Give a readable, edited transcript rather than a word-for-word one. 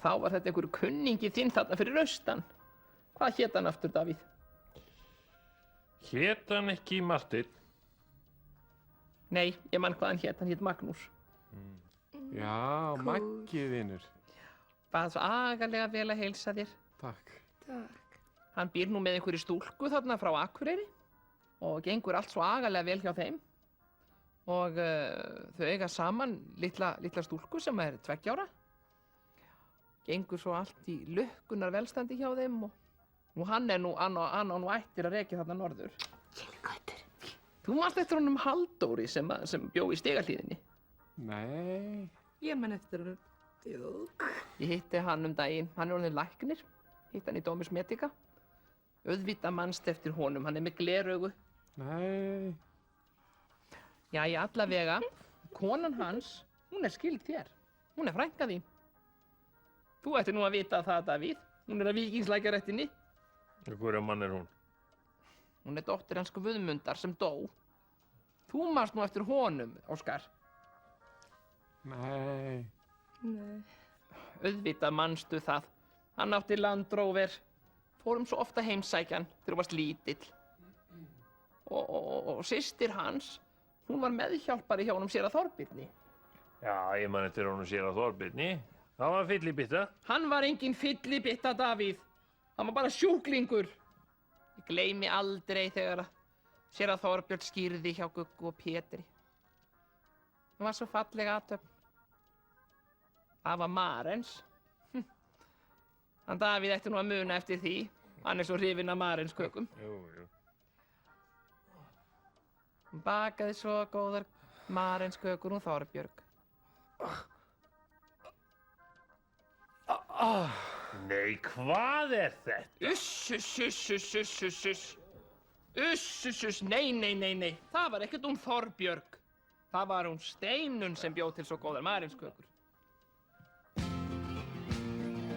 þá var þetta einhver kunningi þinn þarna fyrir austan. Hvað hét hann aftur, Davíð? Hét hann ekki Marteinn? Nei, ég man hvað hann hét Magnús. Já, Maggi vinur. Bað svo agalega vel að heilsa þér. Takk. Takk. Hann býr nú með einhverju stúlku þarna frá Akureyri og gengur allt svo agalega vel hjá þeim. Og þau eiga saman litla stúlku sem er 2 ára. Gengur svo allt í lukkunar velstandi hjá þeim og hann á nú ættir að rekja þarna norður. Kynngautur. Þú manst eftir honum Halldóri sem bjó í Stigahlíðinni. Nei. Ég man eftir honum. Djók. Ég hitti hann daginn, hann er orðinn læknir. Hitti hann í Domus Medica. Auðvitað manst eftir honum, hann er með gleraugu. Nei. Jæja, allavega, konan hans, hún er skyld þér. Hún er frænka þín. Þú ættir nú að vita það, Davíð. Hún er að Víkingslækjaréttinni. Hverja mann er hún? Hún er dóttir hans Guðmundar sem dó. Þú manst nú eftir honum, Óskar. Nei. Nei. Auðvitað manstu það. Hann átti Land Rover. Fórum svo ofta heimsækjan þegar þú varst lítill. Og systir hans, hún var meðhjálpari hjá honum séra Þorbirni. Já, ég man eftir honum séra Þorbirni. Það var fyllibitta. Hann var engin fyllibitta, Davíð. Hann var bara sjúklingur. Ég gleymi aldrei þegar séra Þorbjörn skýrði hjá Guggu og Pétri. Hún var svo falleg athöfn. Það var Marens. Hann Davíð ætti nú að muna eftir því. Hann er svo hrifinn af Marenskökum. Jú. Hún bakaði svo góðar Marenskökur hún Þorbjörg. Nei, hvað er þetta? Uss, nei. Það var ekkert Þorbjörg. Það var hún Steinunn sem bjó til svo góðar Marenskökur.